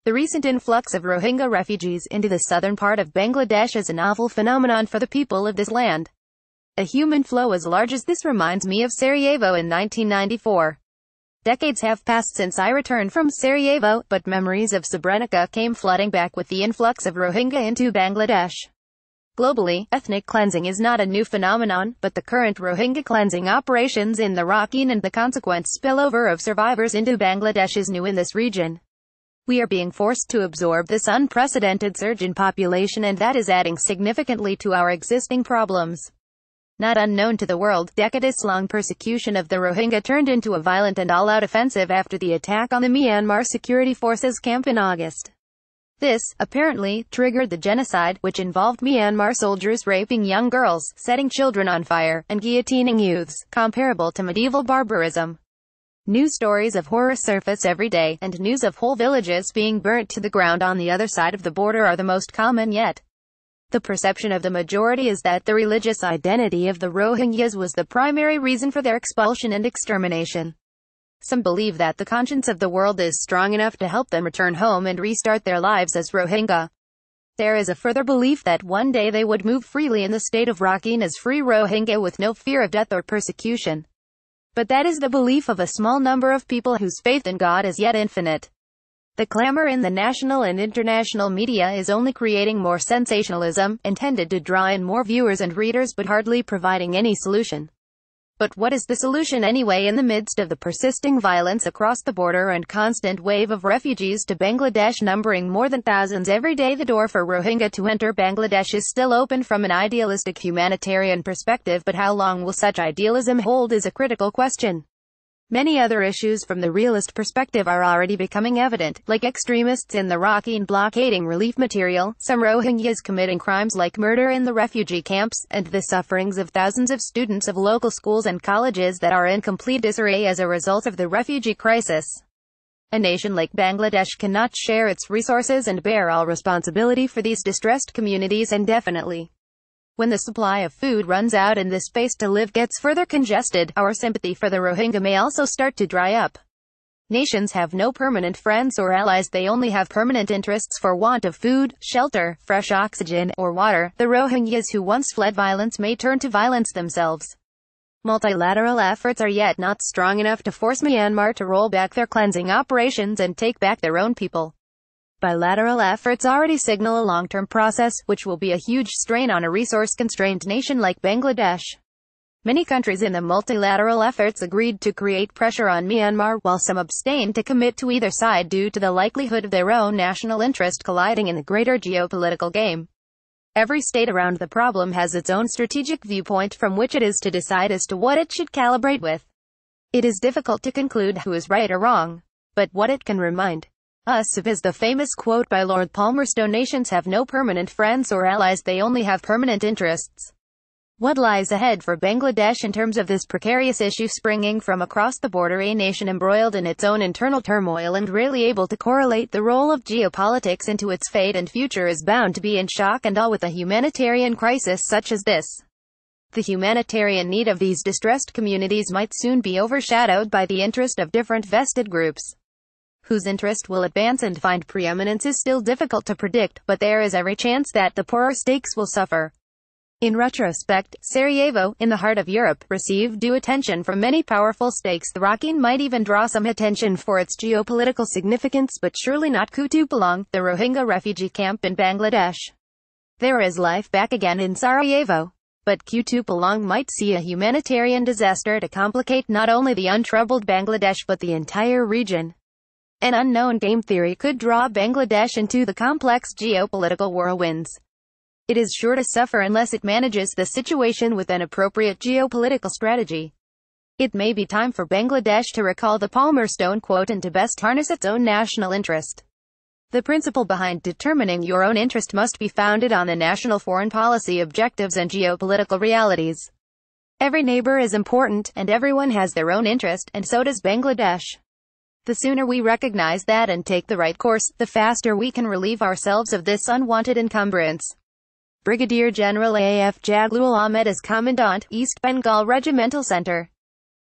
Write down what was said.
The recent influx of Rohingya refugees into the southern part of Bangladesh is a novel phenomenon for the people of this land. A human flow as large as this reminds me of Sarajevo in 1994. Decades have passed since I returned from Sarajevo, but memories of Sebrenica came flooding back with the influx of Rohingya into Bangladesh. Globally, ethnic cleansing is not a new phenomenon, but the current Rohingya cleansing operations in the Rakhine and the consequent spillover of survivors into Bangladesh is new in this region. We are being forced to absorb this unprecedented surge in population, and that is adding significantly to our existing problems. Not unknown to the world, decades-long persecution of the Rohingya turned into a violent and all-out offensive after the attack on the Myanmar Security Forces camp in August. This, apparently, triggered the genocide, which involved Myanmar soldiers raping young girls, setting children on fire, and guillotining youths, comparable to medieval barbarism. News stories of horror surface every day, and news of whole villages being burnt to the ground on the other side of the border are the most common yet. The perception of the majority is that the religious identity of the Rohingyas was the primary reason for their expulsion and extermination. Some believe that the conscience of the world is strong enough to help them return home and restart their lives as Rohingya. There is a further belief that one day they would move freely in the state of Rakhine as free Rohingya with no fear of death or persecution. But that is the belief of a small number of people whose faith in God is yet infinite. The clamor in the national and international media is only creating more sensationalism, intended to draw in more viewers and readers but hardly providing any solution. But what is the solution anyway in the midst of the persisting violence across the border and constant wave of refugees to Bangladesh numbering more than thousands every day? The door for Rohingya to enter Bangladesh is still open from an idealistic humanitarian perspective, but how long will such idealism hold is a critical question. Many other issues from the realist perspective are already becoming evident, like extremists in the Rakhine blockading relief material, some Rohingyas committing crimes like murder in the refugee camps, and the sufferings of thousands of students of local schools and colleges that are in complete disarray as a result of the refugee crisis. A nation like Bangladesh cannot share its resources and bear all responsibility for these distressed communities indefinitely. When the supply of food runs out and the space to live gets further congested, our sympathy for the Rohingya may also start to dry up. Nations have no permanent friends or allies, they only have permanent interests. For want of food, shelter, fresh oxygen, or water, the Rohingyas who once fled violence may turn to violence themselves. Multilateral efforts are yet not strong enough to force Myanmar to roll back their cleansing operations and take back their own people. Bilateral efforts already signal a long-term process, which will be a huge strain on a resource-constrained nation like Bangladesh. Many countries in the multilateral efforts agreed to create pressure on Myanmar, while some abstained to commit to either side due to the likelihood of their own national interest colliding in the greater geopolitical game. Every state around the problem has its own strategic viewpoint from which it is to decide as to what it should calibrate with. It is difficult to conclude who is right or wrong, but what it can remind us of is the famous quote by Lord Palmerston: nations have no permanent friends or allies, they only have permanent interests. What lies ahead for Bangladesh in terms of this precarious issue springing from across the border? A nation embroiled in its own internal turmoil and rarely able to correlate the role of geopolitics into its fate and future is bound to be in shock and awe with a humanitarian crisis such as this. The humanitarian need of these distressed communities might soon be overshadowed by the interest of different vested groups. Whose interest will advance and find preeminence is still difficult to predict, but there is every chance that the poorer stakes will suffer. In retrospect, Sarajevo, in the heart of Europe, received due attention from many powerful stakes. The Rakhine might even draw some attention for its geopolitical significance, but surely not Kutupalong, the Rohingya refugee camp in Bangladesh. There is life back again in Sarajevo. But Kutupalong might see a humanitarian disaster to complicate not only the untroubled Bangladesh but the entire region. An unknown game theory could draw Bangladesh into the complex geopolitical whirlwinds. It is sure to suffer unless it manages the situation with an appropriate geopolitical strategy. It may be time for Bangladesh to recall the Palmerston quote and to best harness its own national interest. The principle behind determining your own interest must be founded on the national foreign policy objectives and geopolitical realities. Every neighbor is important, and everyone has their own interest, and so does Bangladesh. The sooner we recognize that and take the right course, the faster we can relieve ourselves of this unwanted encumbrance. Brigadier General A.F. Jaglul Ahmed as Commandant, East Bengal Regimental Center.